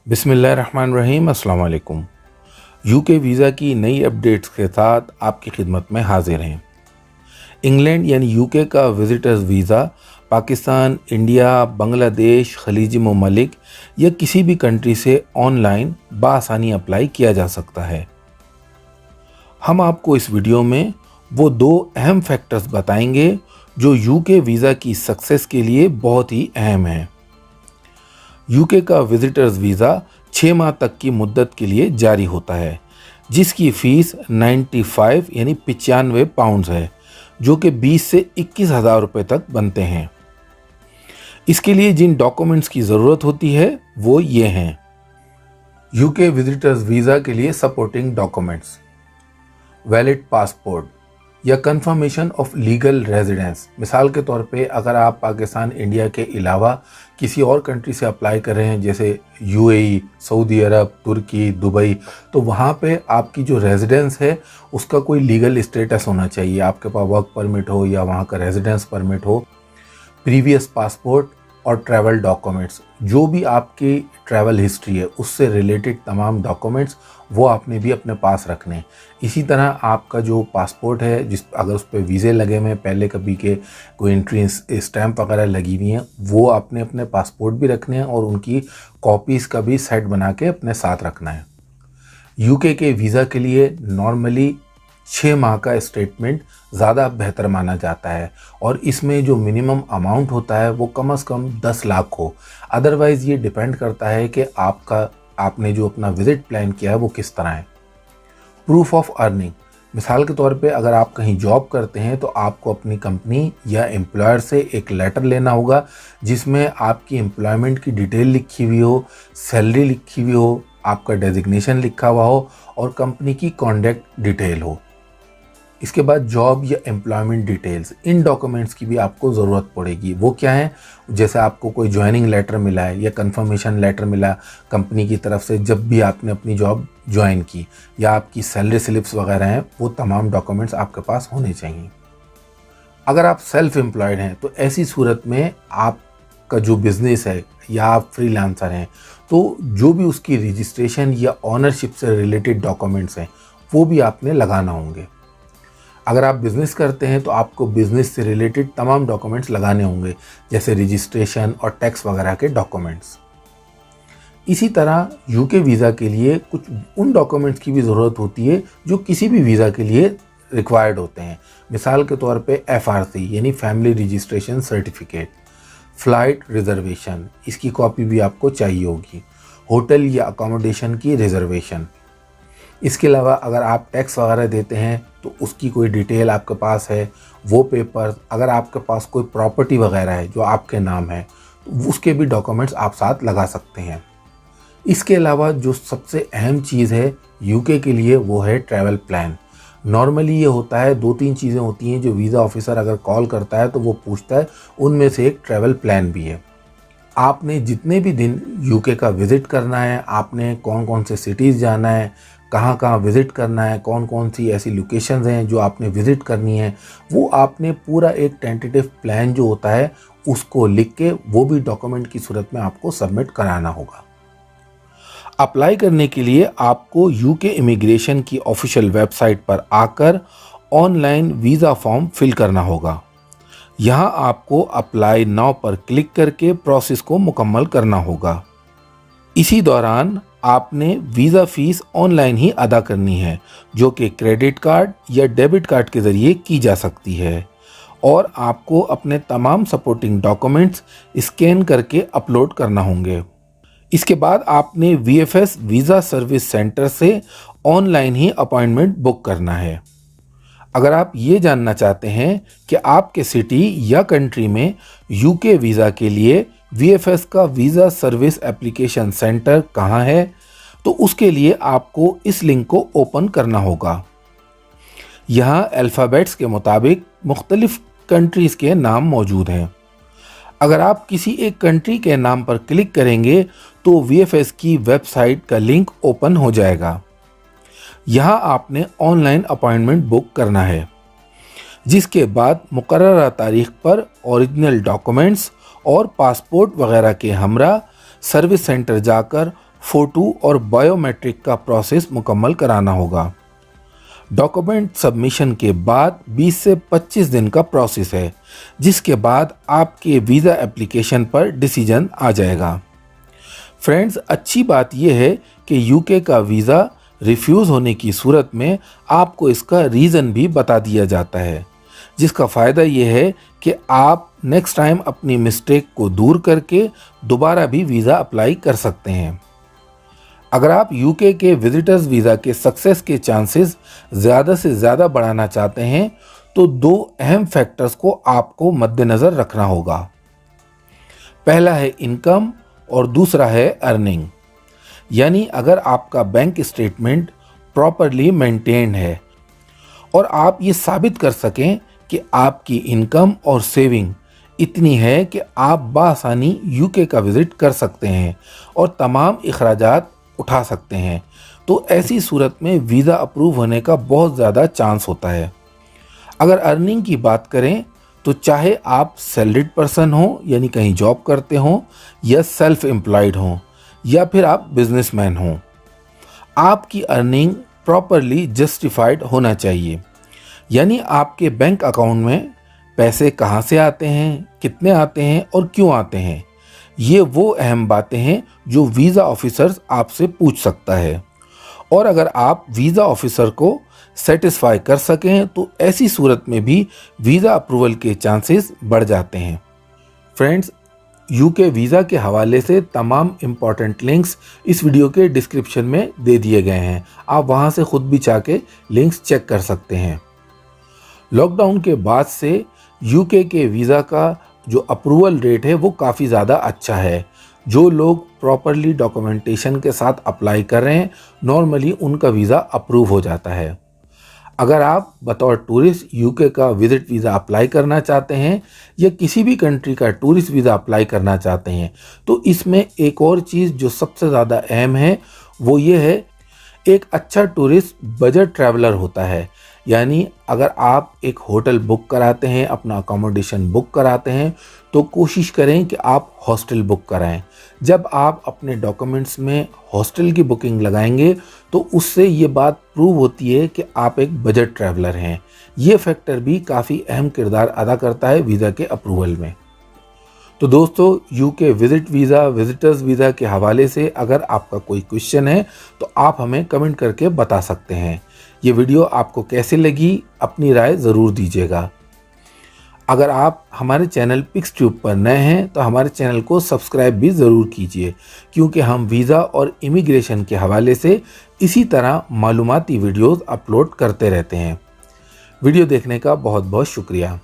बिस्मिल्लाहिर्रहमानिर्रहीम, अस्सलाम वालेकुम। यूके वीज़ा की नई अपडेट्स के साथ आपकी खिदमत में हाजिर हैं। इंग्लैंड यानी यूके का visitors visa Pakistan, India, Bangladesh, खलीजी ममालिक या किसी भी कंट्री से ऑनलाइन बआसानी अप्लाई किया जा सकता है। हम आपको इस वीडियो में वो दो अहम फैक्टर्स बताएंगे जो यूके वीज़ा की सक्सेस के लिए बहुत ही अहम हैं। यूके का विजिटर्स वीज़ा 6 माह तक की मुद्दत के लिए जारी होता है, जिसकी फ़ीस 95 यानी 95 पाउंड्स है, जो कि 20 से 21 हज़ार रुपये तक बनते हैं। इसके लिए जिन डॉक्यूमेंट्स की ज़रूरत होती है वो ये हैं। यूके विजिटर्स वीज़ा के लिए सपोर्टिंग डॉक्यूमेंट्स: वैलिड पासपोर्ट या कंफर्मेशन ऑफ लीगल रेजिडेंस। मिसाल के तौर पे अगर आप पाकिस्तान, इंडिया के अलावा किसी और कंट्री से अप्लाई कर रहे हैं, जैसे यूएई, सऊदी अरब, तुर्की, दुबई, तो वहाँ पे आपकी जो रेजिडेंस है उसका कोई लीगल स्टेटस होना चाहिए। आपके पास वर्क परमिट हो या वहाँ का रेजिडेंस परमिट हो, प्रीवियस पासपोर्ट और ट्रैवल डॉक्यूमेंट्स, जो भी आपकी ट्रैवल हिस्ट्री है उससे रिलेटेड तमाम डॉक्यूमेंट्स वो आपने भी अपने पास रखने। इसी तरह आपका जो पासपोर्ट है, जिस अगर उस पर वीज़े लगे हुए हैं, पहले कभी के कोई एंट्री स्टैंप वगैरह लगी हुई हैं, वो आपने अपने पासपोर्ट भी रखने हैं और उनकी कॉपीज़ का भी सेट बना के अपने साथ रखना है। यूके के वीज़ा के लिए नॉर्मली 6 माह का स्टेटमेंट ज़्यादा बेहतर माना जाता है और इसमें जो मिनिमम अमाउंट होता है वो कम से कम 10 लाख हो। अदरवाइज़ ये डिपेंड करता है कि आपने जो अपना विज़िट प्लान किया है वो किस तरह है। प्रूफ ऑफ अर्निंग: मिसाल के तौर पे अगर आप कहीं जॉब करते हैं तो आपको अपनी कंपनी या एम्प्लॉयर से एक लेटर लेना होगा जिसमें आपकी एम्प्लॉयमेंट की डिटेल लिखी हुई हो, सैलरी लिखी हुई हो, आपका डेजिग्नेशन लिखा हुआ हो और कंपनी की कॉन्टैक्ट डिटेल हो। इसके बाद जॉब या एम्प्लॉयमेंट डिटेल्स, इन डॉक्यूमेंट्स की भी आपको ज़रूरत पड़ेगी। वो क्या है? जैसे आपको कोई ज्वाइनिंग लेटर मिला है या कंफर्मेशन लेटर मिला कंपनी की तरफ से जब भी आपने अपनी जॉब ज्वाइन की, या आपकी सैलरी स्लिप्स वगैरह हैं, वो तमाम डॉक्यूमेंट्स आपके पास होने चाहिए। अगर आप सेल्फ एम्प्लॉयड हैं तो ऐसी सूरत में आपका जो बिज़नेस है या आप फ्रीलांसर हैं तो जो भी उसकी रजिस्ट्रेशन या ऑनरशिप से रिलेटेड डॉक्यूमेंट्स हैं वो भी आपने लगाना होंगे। अगर आप बिज़नेस करते हैं तो आपको बिज़नेस से रिलेटेड तमाम डॉक्यूमेंट्स लगाने होंगे, जैसे रजिस्ट्रेशन और टैक्स वगैरह के डॉक्यूमेंट्स। इसी तरह यूके वीज़ा के लिए कुछ उन डॉक्यूमेंट्स की भी ज़रूरत होती है जो किसी भी वीज़ा के लिए रिक्वायर्ड होते हैं। मिसाल के तौर पे FRC यानी family registration certificate, flight reservation, इसकी कॉपी भी आपको चाहिए होगी, होटल या अकोमोडेशन की रिज़र्वेशन। इसके अलावा अगर आप टैक्स वगैरह देते हैं तो उसकी कोई डिटेल आपके पास है, वो पेपर। अगर आपके पास कोई प्रॉपर्टी वगैरह है जो आपके नाम है तो उसके भी डॉक्यूमेंट्स आप साथ लगा सकते हैं। इसके अलावा जो सबसे अहम चीज़ है यूके के लिए वो है ट्रैवल प्लान। नॉर्मली ये होता है, 2-3 चीज़ें होती हैं जो वीज़ा ऑफिसर अगर कॉल करता है तो वो पूछता है, उनमें से एक ट्रैवल प्लान भी है। आपने जितने भी दिन यूके का विज़िट करना है, आपने कौन कौन से सिटीज़ जाना है, कहाँ कहाँ विज़िट करना है, कौन कौन सी ऐसी लोकेशंस हैं जो आपने विज़िट करनी है, वो आपने पूरा एक टेंटेटिव प्लान जो होता है उसको लिख के वो भी डॉक्यूमेंट की सूरत में आपको सबमिट कराना होगा। अप्लाई करने के लिए आपको यूके इमिग्रेशन की ऑफिशियल वेबसाइट पर आकर ऑनलाइन वीज़ा फॉर्म फिल करना होगा। यहाँ आपको अप्लाई नाउ पर क्लिक करके प्रोसेस को मुकम्मल करना होगा। इसी दौरान आपने वीज़ा फ़ीस ऑनलाइन ही अदा करनी है, जो कि क्रेडिट कार्ड या डेबिट कार्ड के ज़रिए की जा सकती है, और आपको अपने तमाम सपोर्टिंग डॉक्यूमेंट्स स्कैन करके अपलोड करना होंगे। इसके बाद आपने VFS वीज़ा सर्विस सेंटर से ऑनलाइन ही अपॉइंटमेंट बुक करना है। अगर आप ये जानना चाहते हैं कि आपके सिटी या कंट्री में यूके वीज़ा के लिए VFS का वीज़ा सर्विस एप्लीकेशन सेंटर कहाँ है, तो उसके लिए आपको इस लिंक को ओपन करना होगा। यहाँ अल्फ़ाबेट्स के मुताबिक मुख्तलिफ कंट्रीज़ के नाम मौजूद हैं। अगर आप किसी एक कंट्री के नाम पर क्लिक करेंगे तो VFS की वेबसाइट का लिंक ओपन हो जाएगा। यहाँ आपने ऑनलाइन अपॉइंटमेंट बुक करना है, जिसके बाद मुकर्ररा तारीख पर ओरिजिनल डॉक्यूमेंट्स और पासपोर्ट वगैरह के हमरा सर्विस सेंटर जाकर फोटो और बायोमेट्रिक का प्रोसेस मुकम्मल कराना होगा। डॉक्यूमेंट सबमिशन के बाद 20 से 25 दिन का प्रोसेस है, जिसके बाद आपके वीज़ा एप्लीकेशन पर डिसीजन आ जाएगा। फ्रेंड्स, अच्छी बात यह है कि यूके का वीज़ा रिफ्यूज़ होने की सूरत में आपको इसका रीज़न भी बता दिया जाता है, जिसका फ़ायदा ये है कि आप नेक्स्ट टाइम अपनी मिस्टेक को दूर करके दोबारा भी वीज़ा अप्लाई कर सकते हैं। अगर आप यूके के विजिटर्स वीज़ा के सक्सेस के चांसेस ज़्यादा से ज़्यादा बढ़ाना चाहते हैं तो दो अहम फैक्टर्स को आपको मद्देनज़र रखना होगा। पहला है इनकम और दूसरा है अर्निंग। यानी अगर आपका बैंक स्टेटमेंट प्रॉपरली मेंटेन्ड है और आप ये साबित कर सकें कि आपकी इनकम और सेविंग इतनी है कि आप बासानी यूके का विज़िट कर सकते हैं और तमाम अखराजात उठा सकते हैं, तो ऐसी सूरत में वीज़ा अप्रूव होने का बहुत ज़्यादा चांस होता है। अगर अर्निंग की बात करें तो चाहे आप सैलरीड पर्सन हो यानी कहीं जॉब करते हों या सेल्फ एम्प्लॉयड हों या फिर आप बिजनेसमैन हों, आपकी अर्निंग प्रॉपरली जस्टिफाइड होना चाहिए। यानी आपके बैंक अकाउंट में पैसे कहाँ से आते हैं, कितने आते हैं और क्यों आते हैं, ये वो अहम बातें हैं जो वीज़ा ऑफिसर्स आपसे पूछ सकता है। और अगर आप वीज़ा ऑफिसर को सेटिस्फाई कर सकें तो ऐसी सूरत में भी वीज़ा अप्रूवल के चांसेस बढ़ जाते हैं। फ्रेंड्स, यूके वीज़ा के हवाले से तमाम इम्पॉर्टेंट लिंक्स इस वीडियो के डिस्क्रिप्शन में दे दिए गए हैं, आप वहां से खुद भी चाहे लिंक्स चेक कर सकते हैं। लॉकडाउन के बाद से यूके के वीज़ा का जो अप्रूवल रेट है वो काफ़ी ज़्यादा अच्छा है। जो लोग प्रॉपरली डॉक्यूमेंटेशन के साथ अप्लाई कर रहे हैं, नॉर्मली उनका वीज़ा अप्रूव हो जाता है। अगर आप बतौर टूरिस्ट यूके का विज़िट वीज़ा अप्लाई करना चाहते हैं या किसी भी कंट्री का टूरिस्ट वीज़ा अप्लाई करना चाहते हैं तो इसमें एक और चीज़ जो सबसे ज़्यादा अहम है वो ये है, एक अच्छा टूरिस्ट बजट ट्रैवलर होता है। यानी अगर आप एक होटल बुक कराते हैं, अपना अकोमोडेशन बुक कराते हैं, तो कोशिश करें कि आप हॉस्टल बुक कराएं। जब आप अपने डॉक्यूमेंट्स में हॉस्टल की बुकिंग लगाएंगे तो उससे ये बात प्रूव होती है कि आप एक बजट ट्रैवलर हैं। ये फैक्टर भी काफ़ी अहम किरदार अदा करता है वीज़ा के अप्रूवल में। तो दोस्तों, UK visit visa, visitors visa के हवाले से अगर आपका कोई क्वेश्चन है तो आप हमें कमेंट करके बता सकते हैं। ये वीडियो आपको कैसे लगी, अपनी राय ज़रूर दीजिएगा। अगर आप हमारे चैनल पिक्स ट्यूब पर नए हैं तो हमारे चैनल को सब्सक्राइब भी ज़रूर कीजिए, क्योंकि हम वीज़ा और इमिग्रेशन के हवाले से इसी तरह मालूमाती वीडियोज़ अपलोड करते रहते हैं। वीडियो देखने का बहुत बहुत शुक्रिया।